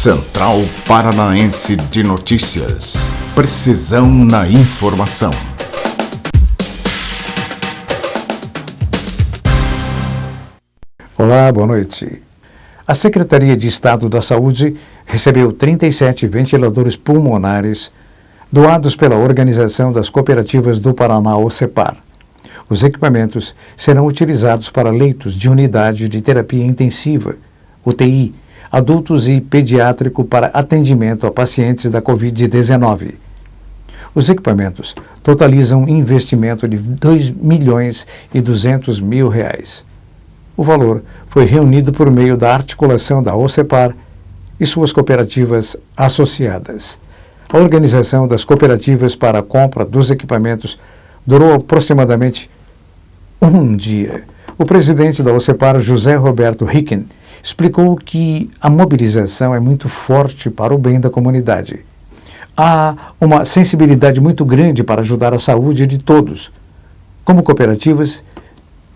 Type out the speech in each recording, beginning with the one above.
Central Paranaense de Notícias. Precisão na informação. Olá, boa noite. A Secretaria de Estado da Saúde recebeu 37 ventiladores pulmonares doados pela Organização das Cooperativas do Paraná, OCEPAR. Os equipamentos serão utilizados para leitos de unidade de terapia intensiva, UTI, adultos e pediátrico para atendimento a pacientes da Covid-19. Os equipamentos totalizam investimento de R$ 2.200.000. O valor foi reunido por meio da articulação da OCEPAR e suas cooperativas associadas. A organização das cooperativas para a compra dos equipamentos durou aproximadamente um dia. O presidente da OCEPAR, José Roberto Ricken, explicou que a mobilização é muito forte para o bem da comunidade. Há uma sensibilidade muito grande para ajudar a saúde de todos. Como cooperativas,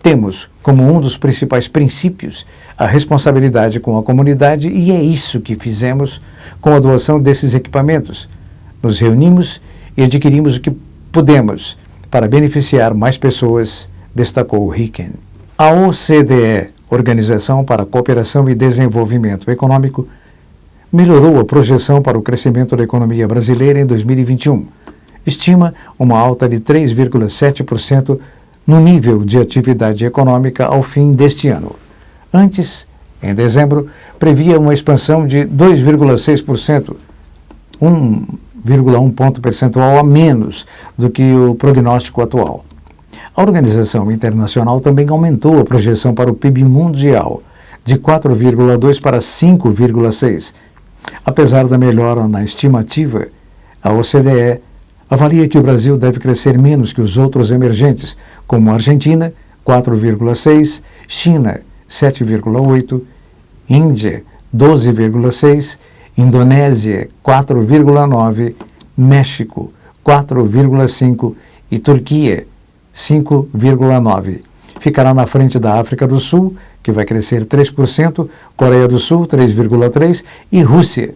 temos como um dos principais princípios a responsabilidade com a comunidade e é isso que fizemos com a doação desses equipamentos. Nos reunimos e adquirimos o que pudemos para beneficiar mais pessoas, destacou Ricken. A OCDE, Organização para a Cooperação e Desenvolvimento Econômico, melhorou a projeção para o crescimento da economia brasileira em 2021. Estima uma alta de 3,7% no nível de atividade econômica ao fim deste ano. Antes, em dezembro, previa uma expansão de 2,6%, 1,1 ponto percentual a menos do que o prognóstico atual. A Organização Internacional também aumentou a projeção para o PIB mundial, de 4,2 para 5,6. Apesar da melhora na estimativa, a OCDE avalia que o Brasil deve crescer menos que os outros emergentes, como Argentina, 4,6, China, 7,8, Índia, 12,6, Indonésia, 4,9, México, 4,5 e Turquia, 5,9. Ficará na frente da África do Sul, que vai crescer 3%, Coreia do Sul, 3,3% e Rússia,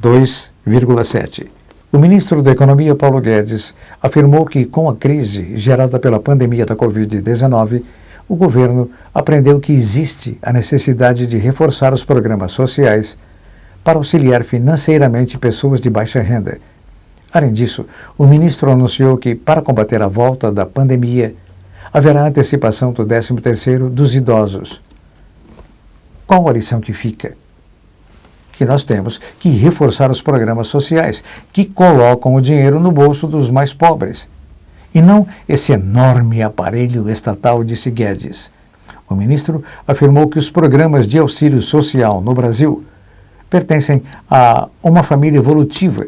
2,7%. O ministro da Economia, Paulo Guedes, afirmou que, com a crise gerada pela pandemia da Covid-19, o governo aprendeu que existe a necessidade de reforçar os programas sociais para auxiliar financeiramente pessoas de baixa renda. Além disso, o ministro anunciou que, para combater a volta da pandemia, haverá antecipação do 13º dos idosos. Qual a lição que fica? Que nós temos que reforçar os programas sociais, que colocam o dinheiro no bolso dos mais pobres, e não esse enorme aparelho estatal, disse Guedes. O ministro afirmou que os programas de auxílio social no Brasil pertencem a uma família evolutiva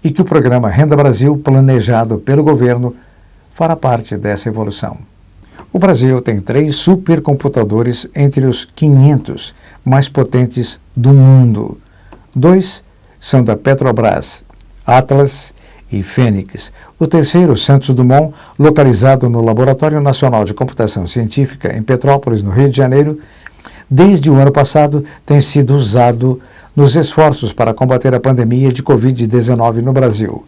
e que o programa Renda Brasil, planejado pelo governo, fará parte dessa evolução. O Brasil tem 3 supercomputadores entre os 500 mais potentes do mundo. 2 são da Petrobras, Atlas e Fênix. O terceiro, Santos Dumont, localizado no Laboratório Nacional de Computação Científica em Petrópolis, no Rio de Janeiro, desde o ano passado tem sido usado nos esforços para combater a pandemia de Covid-19 no Brasil.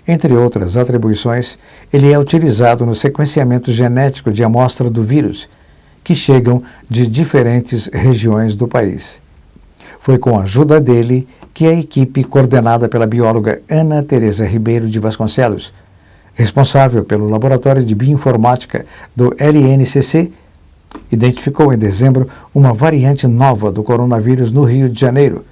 Entre outras atribuições, ele é utilizado no sequenciamento genético de amostra do vírus, que chegam de diferentes regiões do país. Foi com a ajuda dele que a equipe coordenada pela bióloga Ana Tereza Ribeiro de Vasconcelos, responsável pelo Laboratório de Bioinformática do LNCC, identificou em dezembro uma variante nova do coronavírus no Rio de Janeiro,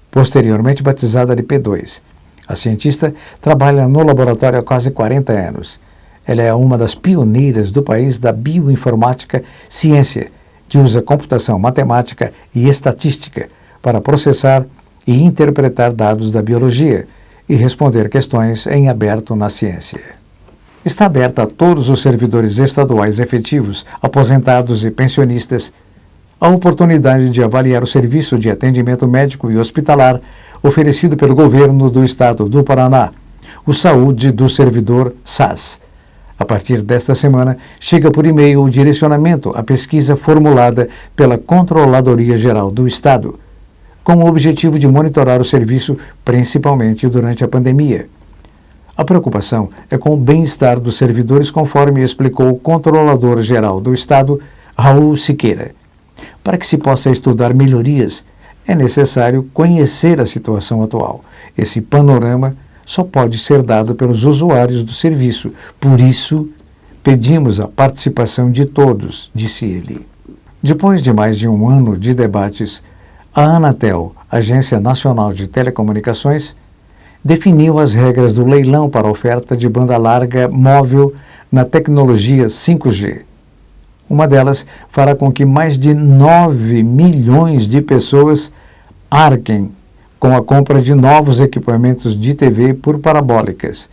posteriormente batizada de P2. A cientista trabalha no laboratório há quase 40 anos. Ela é uma das pioneiras do país da bioinformática, ciência que usa computação matemática e estatística para processar e interpretar dados da biologia e responder questões em aberto na ciência. Está aberta a todos os servidores estaduais efetivos, aposentados e pensionistas a oportunidade de avaliar o serviço de atendimento médico e hospitalar oferecido pelo governo do estado do Paraná, o Saúde do Servidor SAS. A partir desta semana, chega por e-mail o direcionamento à pesquisa formulada pela Controladoria Geral do Estado, com o objetivo de monitorar o serviço, principalmente durante a pandemia. A preocupação é com o bem-estar dos servidores, conforme explicou o Controlador-Geral do Estado, Raul Siqueira. Para que se possa estudar melhorias, é necessário conhecer a situação atual. Esse panorama só pode ser dado pelos usuários do serviço. Por isso, pedimos a participação de todos, disse ele. Depois de mais de um ano de debates, a Anatel, Agência Nacional de Telecomunicações, definiu as regras do leilão para a oferta de banda larga móvel na tecnologia 5G. Uma delas fará com que mais de 9 milhões de pessoas arquem com a compra de novos equipamentos de TV por parabólicas.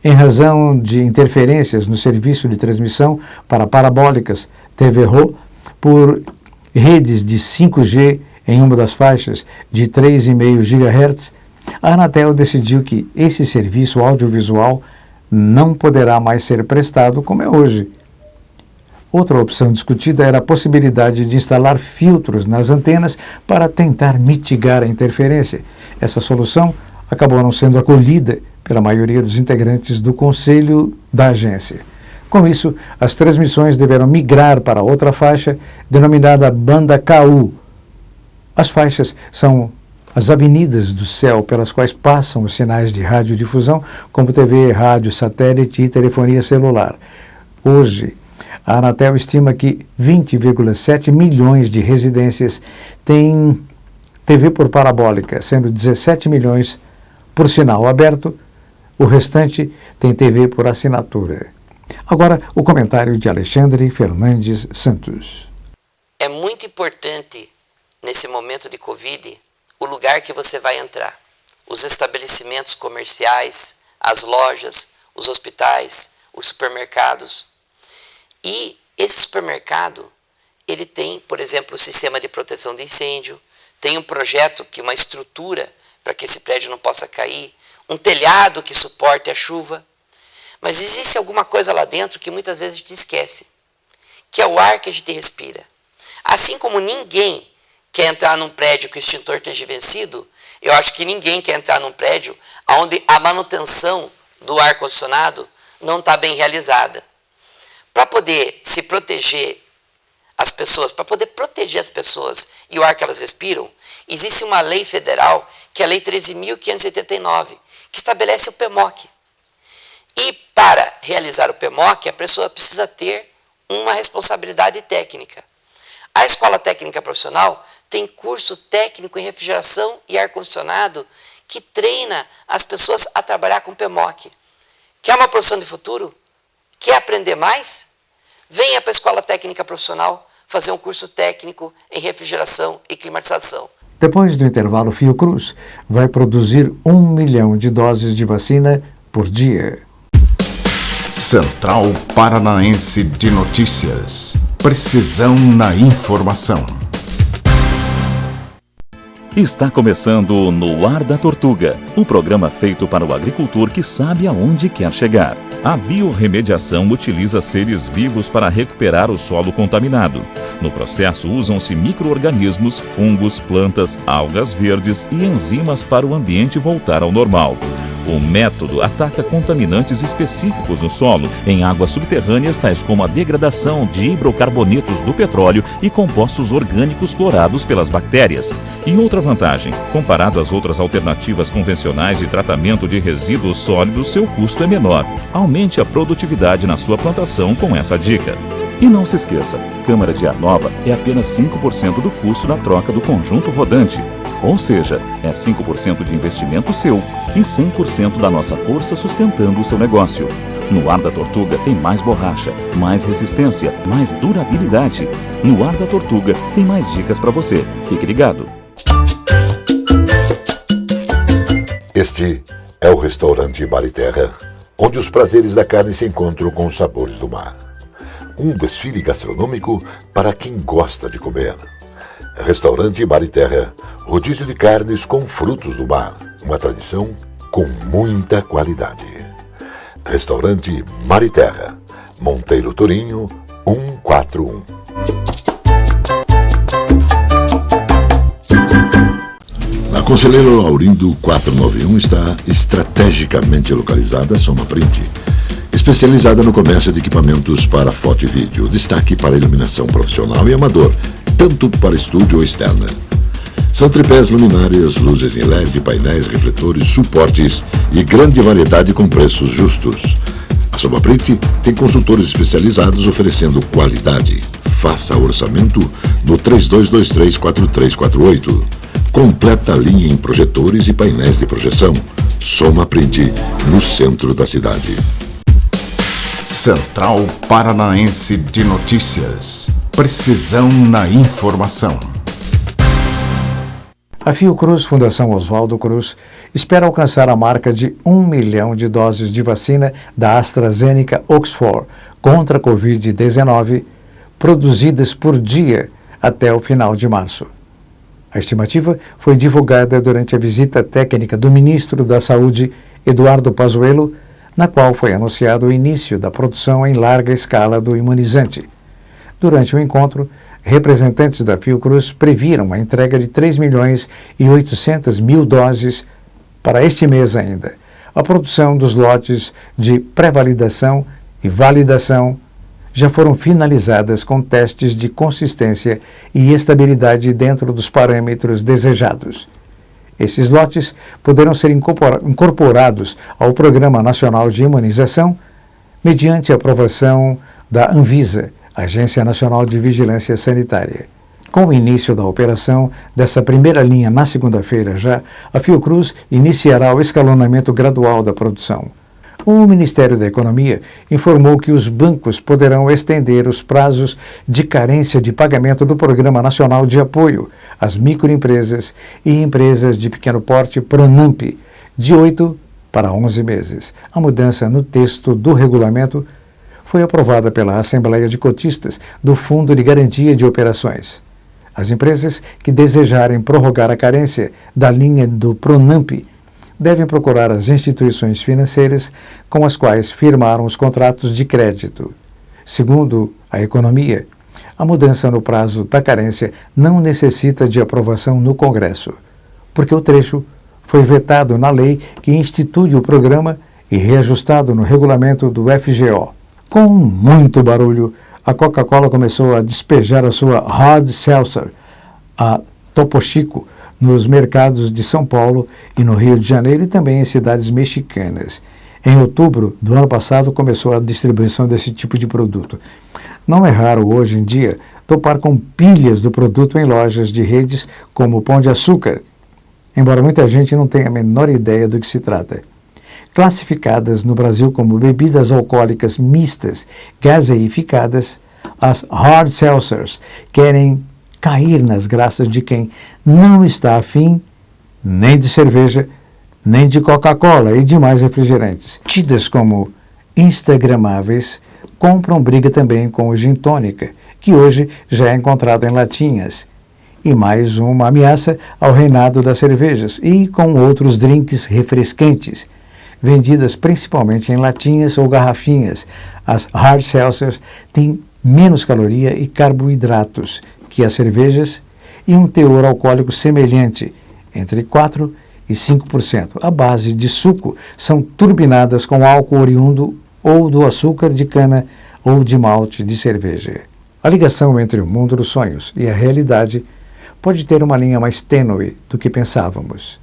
Em razão de interferências no serviço de transmissão para parabólicas TV-RO por redes de 5G em uma das faixas de 3,5 GHz, a Anatel decidiu que esse serviço audiovisual não poderá mais ser prestado como é hoje. Outra opção discutida era a possibilidade de instalar filtros nas antenas para tentar mitigar a interferência. Essa solução acabou não sendo acolhida pela maioria dos integrantes do conselho da agência. Com isso, as transmissões deverão migrar para outra faixa, denominada banda KU. As faixas são as avenidas do céu pelas quais passam os sinais de radiodifusão, como TV, rádio, satélite e telefonia celular. Hoje, a Anatel estima que 20,7 milhões de residências têm TV por parabólica, sendo 17 milhões por sinal aberto, o restante tem TV por assinatura. Agora, o comentário de Alexandre Fernandes Santos. É muito importante, nesse momento de Covid, o lugar que você vai entrar. Os estabelecimentos comerciais, as lojas, os hospitais, os supermercados. E esse supermercado, ele tem, por exemplo, o sistema de proteção de incêndio, tem um projeto, uma estrutura para que esse prédio não possa cair, um telhado que suporte a chuva. Mas existe alguma coisa lá dentro que muitas vezes a gente esquece, que é o ar que a gente respira. Assim como ninguém quer entrar num prédio que o extintor esteja vencido, eu acho que ninguém quer entrar num prédio onde a manutenção do ar-condicionado não está bem realizada. Para poder se proteger as pessoas, para poder proteger as pessoas e o ar que elas respiram, existe uma lei federal, que é a Lei 13.589, que estabelece o PMOC. E para realizar o PMOC, a pessoa precisa ter uma responsabilidade técnica. A Escola Técnica Profissional tem curso técnico em refrigeração e ar-condicionado que treina as pessoas a trabalhar com PMOC. Quer uma profissão de futuro? Quer aprender mais? Venha para a Escola Técnica Profissional fazer um curso técnico em refrigeração e climatização. Depois do intervalo, Fiocruz vai produzir 1 milhão de doses de vacina por dia. Central Paranaense de Notícias. Precisão na informação. Está começando No Ar da Tortuga, o programa feito para o agricultor que sabe aonde quer chegar. A biorremediação utiliza seres vivos para recuperar o solo contaminado. No processo, usam-se micro-organismos, fungos, plantas, algas verdes e enzimas para o ambiente voltar ao normal. O método ataca contaminantes específicos no solo, em águas subterrâneas, tais como a degradação de hidrocarbonetos do petróleo e compostos orgânicos clorados pelas bactérias. E outra vantagem, comparado às outras alternativas convencionais de tratamento de resíduos sólidos, seu custo é menor. Aumente a produtividade na sua plantação com essa dica. E não se esqueça, câmara de ar nova é apenas 5% do custo da troca do conjunto rodante. Ou seja, é 5% de investimento seu e 100% da nossa força sustentando o seu negócio. No Ar da Tortuga tem mais borracha, mais resistência, mais durabilidade. No Ar da Tortuga tem mais dicas para você. Fique ligado. Este é o restaurante Mar e Terra, onde os prazeres da carne se encontram com os sabores do mar. Um desfile gastronômico para quem gosta de comer. Restaurante Mar e Terra, rodízio de carnes com frutos do mar, uma tradição com muita qualidade. Restaurante Mar e Terra, Monteiro Torinho, 141. Conselheiro Laurindo 491 está estrategicamente localizada a Soma Print, especializada no comércio de equipamentos para foto e vídeo, destaque para iluminação profissional e amador, tanto para estúdio ou externa. São tripés, luminárias, luzes em LED, painéis, refletores, suportes e grande variedade com preços justos. A Soma Print tem consultores especializados oferecendo qualidade. Faça orçamento no 3223-4348. Completa linha em projetores e painéis de projeção. Soma Print, no centro da cidade. Central Paranaense de Notícias. Precisão na informação. A Fiocruz, Fundação Oswaldo Cruz, espera alcançar a marca de 1 milhão de doses de vacina da AstraZeneca Oxford contra a Covid-19 produzidas por dia até o final de março. A estimativa foi divulgada durante a visita técnica do ministro da Saúde, Eduardo Pazuello, na qual foi anunciado o início da produção em larga escala do imunizante. Durante o encontro, representantes da Fiocruz previram a entrega de 3.800.000 doses para este mês ainda. A produção dos lotes de pré-validação e validação já foram finalizadas com testes de consistência e estabilidade dentro dos parâmetros desejados. Esses lotes poderão ser incorporados ao Programa Nacional de Imunização mediante a aprovação da Anvisa, Agência Nacional de Vigilância Sanitária. Com o início da operação dessa primeira linha na segunda-feira já, a Fiocruz iniciará o escalonamento gradual da produção. O Ministério da Economia informou que os bancos poderão estender os prazos de carência de pagamento do Programa Nacional de Apoio às Microempresas e Empresas de Pequeno Porte, PRONAMP, de 8 para 11 meses. A mudança no texto do regulamento foi aprovada pela Assembleia de Cotistas do Fundo de Garantia de Operações. As empresas que desejarem prorrogar a carência da linha do PRONAMP devem procurar as instituições financeiras com as quais firmaram os contratos de crédito. Segundo a Economia, a mudança no prazo da carência não necessita de aprovação no Congresso, porque o trecho foi vetado na lei que institui o programa e reajustado no regulamento do FGO. Com muito barulho, a Coca-Cola começou a despejar a sua Hard Seltzer, a Topo Chico, nos mercados de São Paulo e no Rio de Janeiro e também em cidades mexicanas. Em outubro do ano passado começou a distribuição desse tipo de produto. Não é raro hoje em dia topar com pilhas do produto em lojas de redes como o Pão de Açúcar, embora muita gente não tenha a menor ideia do que se trata. Classificadas no Brasil como bebidas alcoólicas mistas gaseificadas, as hard seltzers querem cair nas graças de quem não está afim nem de cerveja, nem de Coca-Cola e demais refrigerantes. Tidas como instagramáveis, compram briga também com o gin tônica, que hoje já é encontrado em latinhas, e mais uma ameaça ao reinado das cervejas, e com outros drinks refrescantes, vendidas principalmente em latinhas ou garrafinhas. As hard seltzers têm menos caloria e carboidratos que as cervejas e um teor alcoólico semelhante, entre 4% e 5%. A base de suco são turbinadas com álcool oriundo ou do açúcar de cana ou de malte de cerveja. A ligação entre o mundo dos sonhos e a realidade pode ter uma linha mais tênue do que pensávamos.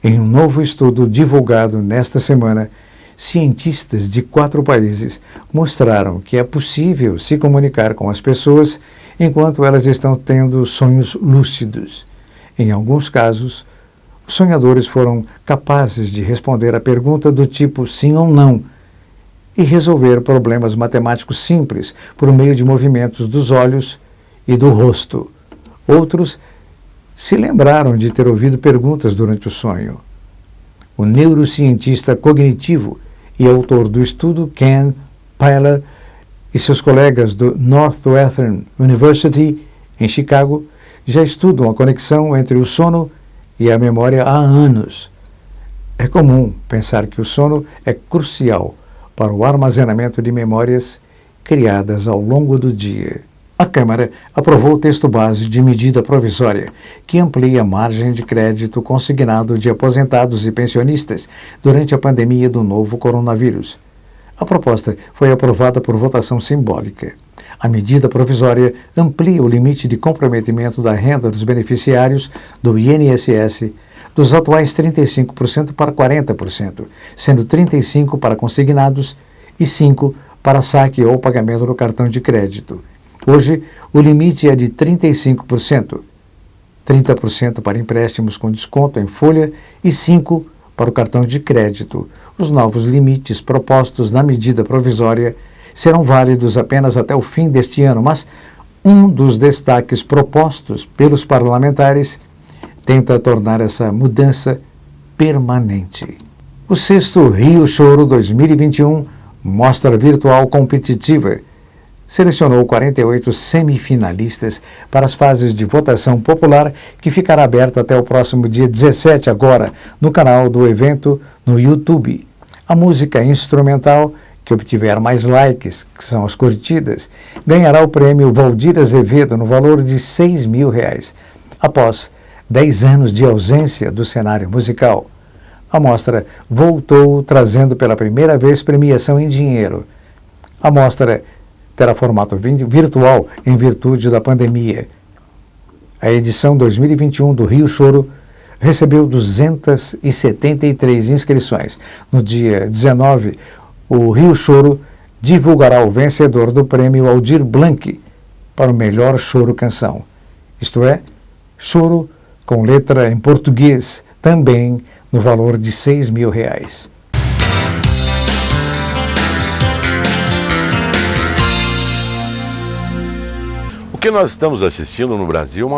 Em um novo estudo divulgado nesta semana, cientistas de 4 países mostraram que é possível se comunicar com as pessoas enquanto elas estão tendo sonhos lúcidos. Em alguns casos, os sonhadores foram capazes de responder a pergunta do tipo sim ou não e resolver problemas matemáticos simples por meio de movimentos dos olhos e do rosto. Outros se lembraram de ter ouvido perguntas durante o sonho. O neurocientista cognitivo e autor do estudo, Ken Pyler, e seus colegas do Northwestern University, em Chicago, já estudam a conexão entre o sono e a memória há anos. É comum pensar que o sono é crucial para o armazenamento de memórias criadas ao longo do dia. A Câmara aprovou o texto base de medida provisória que amplia a margem de crédito consignado de aposentados e pensionistas durante a pandemia do novo coronavírus. A proposta foi aprovada por votação simbólica. A medida provisória amplia o limite de comprometimento da renda dos beneficiários do INSS dos atuais 35% para 40%, sendo 35% para consignados e 5% para saque ou pagamento no cartão de crédito. Hoje, o limite é de 35%, 30% para empréstimos com desconto em folha e 5% para o cartão de crédito. Os novos limites propostos na medida provisória serão válidos apenas até o fim deste ano, mas um dos destaques propostos pelos parlamentares tenta tornar essa mudança permanente. O 6º Rio Choro 2021, mostra virtual competitiva, selecionou 48 semifinalistas para as fases de votação popular que ficará aberta até o próximo dia 17 agora no canal do evento no YouTube. A música instrumental que obtiver mais likes, que são as curtidas, ganhará o prêmio Valdir Azevedo no valor de R$6.000. Após 10 anos de ausência do cenário musical, a mostra voltou trazendo pela primeira vez premiação em dinheiro. A mostra terá formato virtual em virtude da pandemia. A edição 2021 do Rio Choro recebeu 273 inscrições. No dia 19, o Rio Choro divulgará o vencedor do prêmio Aldir Blanc para o melhor choro canção. Isto é, choro com letra em português, também no valor de R$6.000. O que nós estamos assistindo no Brasil é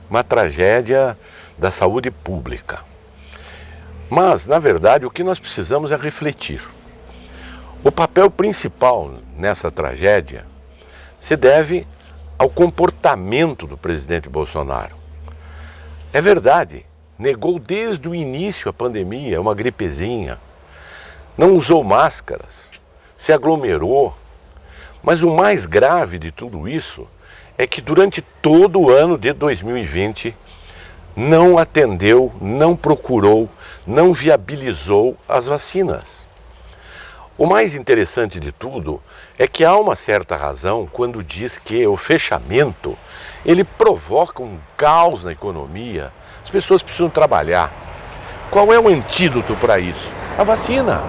uma tragédia da saúde pública. Mas, na verdade, o que nós precisamos é refletir. O papel principal nessa tragédia se deve ao comportamento do presidente Bolsonaro. É verdade, negou desde o início a pandemia, uma gripezinha, não usou máscaras, se aglomerou. Mas o mais grave de tudo isso é que durante todo o ano de 2020 não atendeu, não procurou, não viabilizou as vacinas. O mais interessante de tudo é que há uma certa razão quando diz que o fechamento ele provoca um caos na economia. As pessoas precisam trabalhar. Qual é o antídoto para isso? A vacina.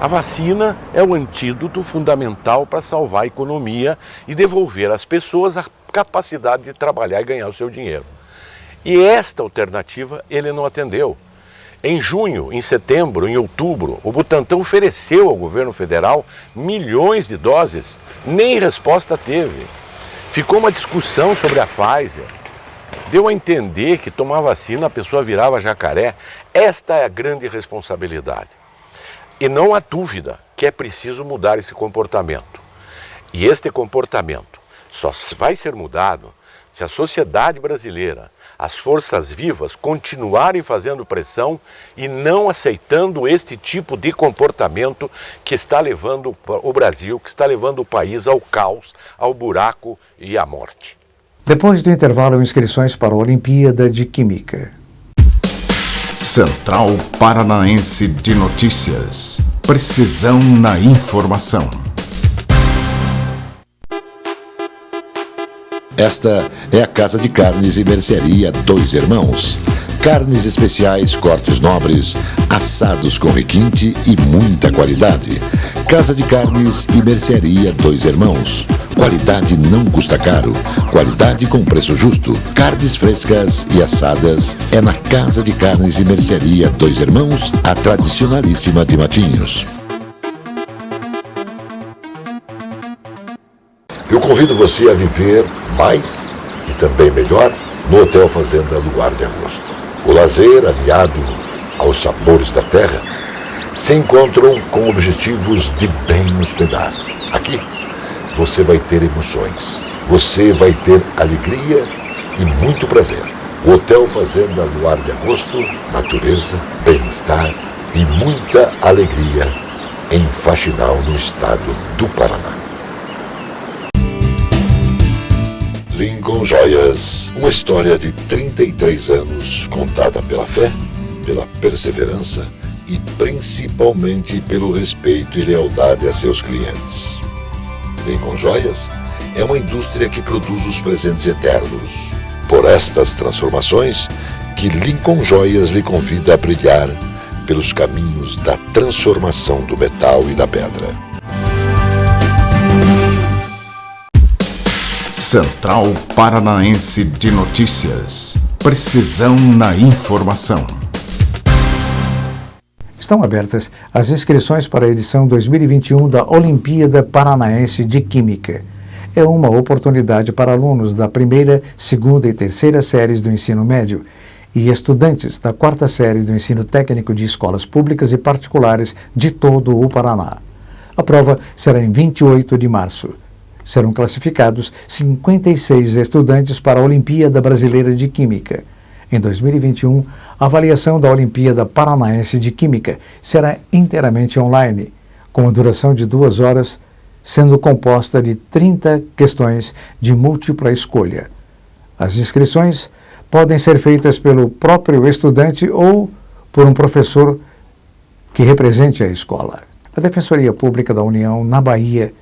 A vacina é o antídoto fundamental para salvar a economia e devolver às pessoas a capacidade de trabalhar e ganhar o seu dinheiro. E esta alternativa ele não atendeu. Em junho, em setembro, em outubro, o Butantan ofereceu ao governo federal milhões de doses, nem resposta teve. Ficou uma discussão sobre a Pfizer. Deu a entender que tomar vacina a pessoa virava jacaré. Esta é a grande responsabilidade. E não há dúvida que é preciso mudar esse comportamento. E este comportamento só vai ser mudado se a sociedade brasileira, as forças vivas, continuarem fazendo pressão e não aceitando este tipo de comportamento que está levando o Brasil, que está levando o país ao caos, ao buraco e à morte. Depois do intervalo, inscrições para a Olimpíada de Química. Central Paranaense de Notícias. Precisão na informação. Esta é a Casa de Carnes e Mercearia Dois Irmãos. Carnes especiais, cortes nobres, assados com requinte e muita qualidade. Casa de Carnes e Mercearia Dois Irmãos. Qualidade não custa caro. Qualidade com preço justo. Carnes frescas e assadas é na Casa de Carnes e Mercearia Dois Irmãos, a tradicionalíssima de Matinhos. Eu convido você a viver mais e também melhor no Hotel Fazenda Luar de Agosto. O lazer, aliado aos sabores da terra, se encontram com objetivos de bem hospedar. Aqui você vai ter emoções, você vai ter alegria e muito prazer. O Hotel Fazenda Luar de Agosto, natureza, bem-estar e muita alegria em Faxinal, no estado do Paraná. Lincoln Joias, uma história de 33 anos contada pela fé, pela perseverança e principalmente pelo respeito e lealdade a seus clientes. Lincoln Joias é uma indústria que produz os presentes eternos. Por estas transformações, que Lincoln Joias lhe convida a brilhar pelos caminhos da transformação do metal e da pedra. Central Paranaense de Notícias. Precisão na informação. Estão abertas as inscrições para a edição 2021 da Olimpíada Paranaense de Química. É uma oportunidade para alunos da primeira, segunda e terceira séries do ensino médio e estudantes da quarta série do ensino técnico de escolas públicas e particulares de todo o Paraná. A prova será em 28 de março. Serão classificados 56 estudantes para a Olimpíada Brasileira de Química. Em 2021, a avaliação da Olimpíada Paranaense de Química será inteiramente online, com a duração de 2 horas, sendo composta de 30 questões de múltipla escolha. As inscrições podem ser feitas pelo próprio estudante ou por um professor que represente a escola. A Defensoria Pública da União, na Bahia,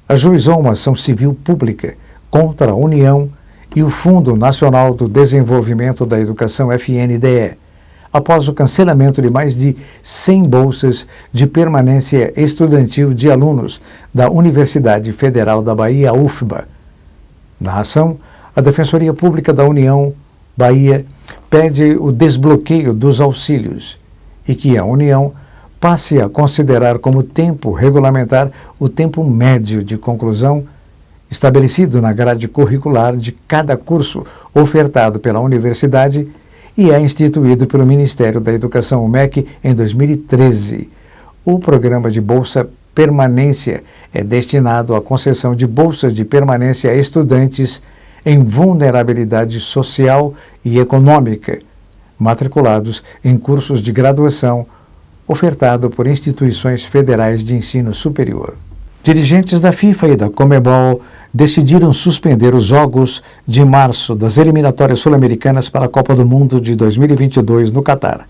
ajuizou uma ação civil pública contra a União e o Fundo Nacional do Desenvolvimento da Educação, FNDE, após o cancelamento de mais de 100 bolsas de permanência estudantil de alunos da Universidade Federal da Bahia, UFBA. Na ação, a Defensoria Pública da União, Bahia, pede o desbloqueio dos auxílios e que a União passe a considerar como tempo regulamentar o tempo médio de conclusão estabelecido na grade curricular de cada curso ofertado pela universidade e é instituído pelo Ministério da Educação, o MEC, em 2013. O programa de Bolsa Permanência é destinado à concessão de bolsas de permanência a estudantes em vulnerabilidade social e econômica, matriculados em cursos de graduação, ofertado por instituições federais de ensino superior. Dirigentes da FIFA e da Conmebol decidiram suspender os jogos de março das eliminatórias sul-americanas para a Copa do Mundo de 2022 no Catar.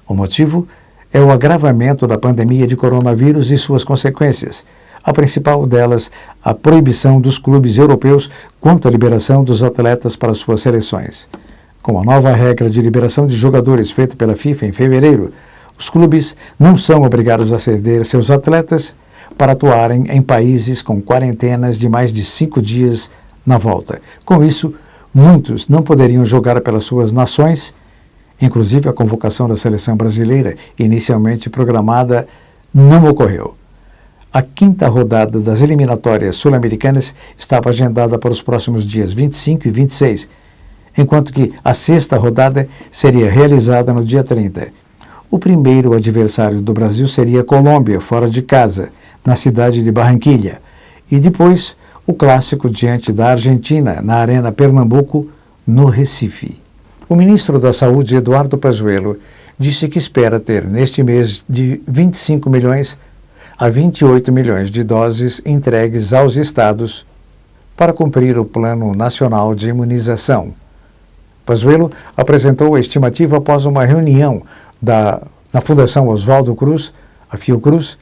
O motivo é o agravamento da pandemia de coronavírus e suas consequências, a principal delas a proibição dos clubes europeus quanto à liberação dos atletas para suas seleções. Com a nova regra de liberação de jogadores feita pela FIFA em fevereiro, os clubes não são obrigados a ceder seus atletas para atuarem em países com quarentenas de mais de 5 dias na volta. Com isso, muitos não poderiam jogar pelas suas nações, inclusive a convocação da seleção brasileira, inicialmente programada, não ocorreu. A 5ª rodada das eliminatórias sul-americanas estava agendada para os próximos dias 25 e 26, enquanto que a 6ª rodada seria realizada no dia 30. O primeiro adversário do Brasil seria a Colômbia, fora de casa, na cidade de Barranquilla, e depois o clássico diante da Argentina, na Arena Pernambuco, no Recife. O ministro da Saúde, Eduardo Pazuello, disse que espera ter neste mês de 25 milhões a 28 milhões de doses entregues aos estados para cumprir o Plano Nacional de Imunização. Pazuello apresentou a estimativa após uma reunião na Fundação Oswaldo Cruz, a Fiocruz,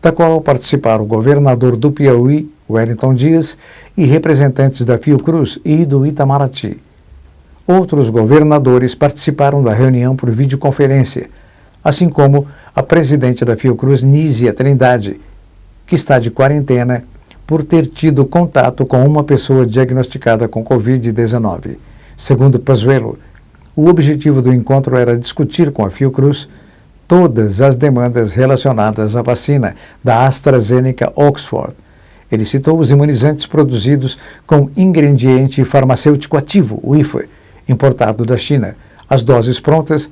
da qual participaram o governador do Piauí, Wellington Dias, e representantes da Fiocruz e do Itamaraty. Outros governadores participaram da reunião por videoconferência, assim como a presidente da Fiocruz, Nízia Trindade, que está de quarentena por ter tido contato com uma pessoa diagnosticada com Covid-19. Segundo Pazuello, o objetivo do encontro era discutir com a Fiocruz todas as demandas relacionadas à vacina da AstraZeneca Oxford. Ele citou os imunizantes produzidos com ingrediente farmacêutico ativo, o IFA, importado da China, as doses prontas,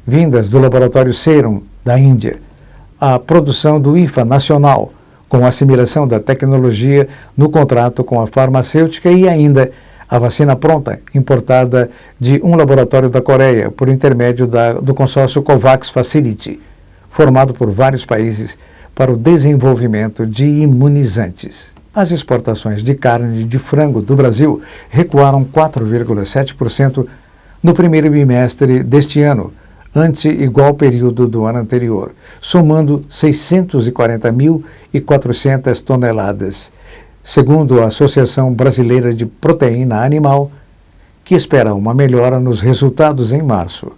vindas do laboratório Serum, da Índia, a produção do IFA nacional, com assimilação da tecnologia no contrato com a farmacêutica e ainda a vacina pronta, importada de um laboratório da Coreia, por intermédio do consórcio COVAX Facility, formado por vários países para o desenvolvimento de imunizantes. as exportações de carne de frango do Brasil recuaram 4,7% no primeiro bimestre deste ano, ante igual período do ano anterior, somando 640.400 toneladas, segundo a Associação Brasileira de Proteína Animal, que espera uma melhora nos resultados em março.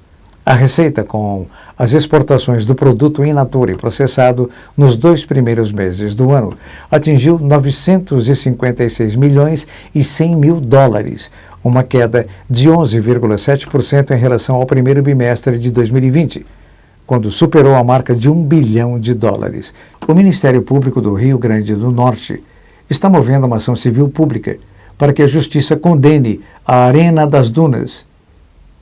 A receita com as exportações do produto in natura e processado nos 2 primeiros meses do ano atingiu 956 milhões e 100 mil dólares, uma queda de 11,7% em relação ao primeiro bimestre de 2020, quando superou a marca de $1 bilhão. O Ministério Público do Rio Grande do Norte está movendo uma ação civil pública para que a Justiça condene a Arena das Dunas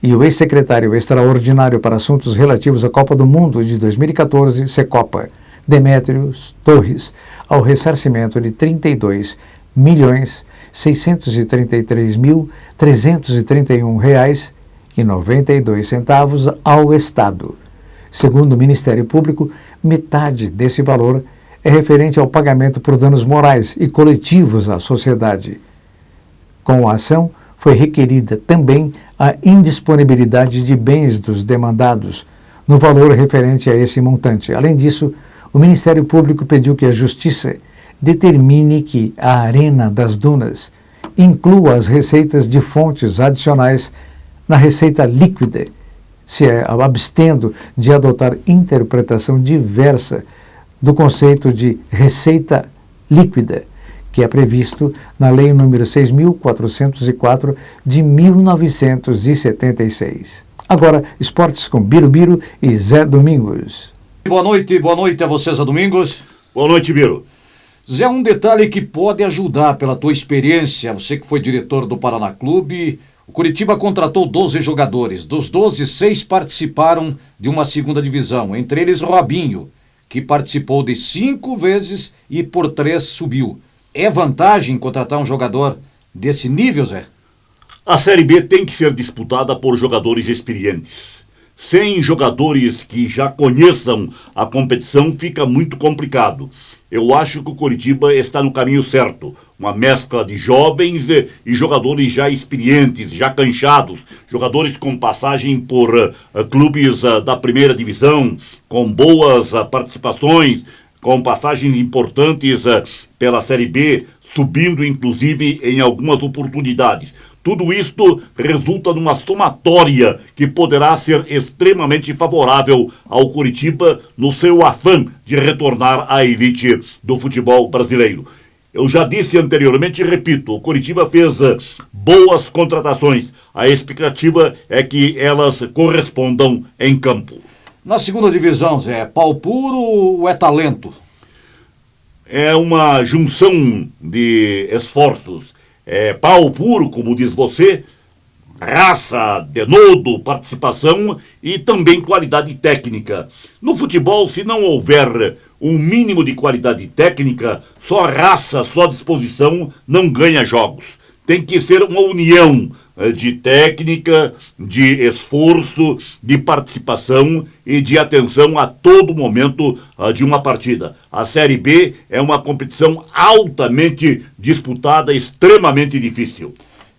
e o ex-secretário extraordinário para assuntos relativos à Copa do Mundo de 2014, Secopa, Demétrios Torres, ao ressarcimento de R$32.633.331,92 ao Estado. Segundo o Ministério Público, metade desse valor é referente ao pagamento por danos morais e coletivos à sociedade. Com a ação, foi requerida também a indisponibilidade de bens dos demandados, no valor referente a esse montante. Além disso, o Ministério Público pediu que a Justiça determine que a Arena das Dunas inclua as receitas de fontes adicionais na receita líquida, se abstendo de adotar interpretação diversa do conceito de receita líquida, que é previsto na Lei nº 6.404 de 1976. Agora, esportes com Birubiru e Zé Domingos. Boa noite a você, Zé Domingos. Boa noite, Biro. Zé, um detalhe que pode ajudar pela tua experiência, você que foi diretor do Paraná Clube, o Curitiba contratou 12 jogadores. Dos 12, 6 participaram de uma segunda divisão, entre eles Robinho, que participou de 5 vezes e por 3 subiu. É vantagem contratar um jogador desse nível, Zé? A Série B tem que ser disputada por jogadores experientes. Sem jogadores que já conheçam a competição fica muito complicado. Eu acho que o Curitiba está no caminho certo. Uma mescla de jovens e jogadores já experientes, já canchados, jogadores com passagem por clubes da primeira divisão, com boas participações, com passagens importantes pela Série B, subindo inclusive em algumas oportunidades. Tudo isto resulta numa somatória que poderá ser extremamente favorável ao Curitiba no seu afã de retornar à elite do futebol brasileiro. Eu já disse anteriormente e repito, o Curitiba fez boas contratações. A expectativa é que elas correspondam em campo. Na segunda divisão, Zé, pau puro ou é talento? É uma junção de esforços. É pau puro, como diz você, raça, denodo, participação e também qualidade técnica. No futebol, se não houver um mínimo de qualidade técnica, só raça, só disposição não ganha jogos. Tem que ser uma união de técnica, de esforço, de participação e de atenção a todo momento de uma partida. A Série B é uma competição altamente disputada, extremamente difícil.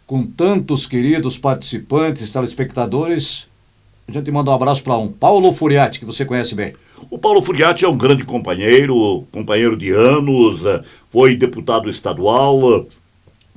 Com tantos queridos participantes, telespectadores, a gente manda um abraço para Paulo Furiati, que você conhece bem. O Paulo Furiati é um grande companheiro de anos, foi deputado estadual,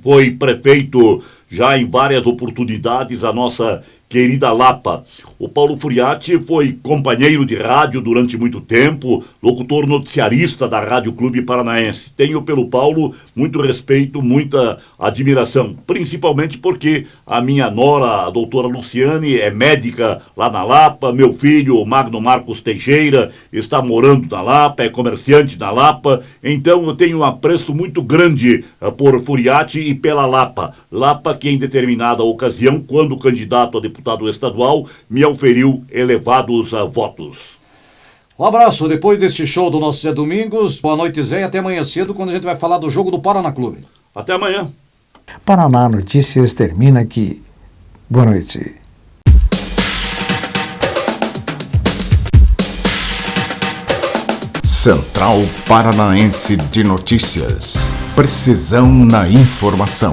foi prefeito já em várias oportunidades a nossa querida Lapa. O Paulo Furiati foi companheiro de rádio durante muito tempo, locutor noticiarista da Rádio Clube Paranaense. Tenho pelo Paulo muito respeito, muita admiração, principalmente porque a minha nora, a doutora Luciane, é médica lá na Lapa, meu filho, o Magno Marcos Teixeira, está morando na Lapa, é comerciante na Lapa, então eu tenho um apreço muito grande por Furiati e pela Lapa. Lapa que em determinada ocasião, quando candidato a deputado estadual, me oferiu elevados votos. Um abraço, depois deste show do nosso Zé Domingos, boa noite, Zé, e até amanhã cedo, quando a gente vai falar do jogo do Paraná Clube. Até amanhã. Paraná Notícias termina aqui. Boa noite. Central Paranaense de Notícias. Precisão na informação.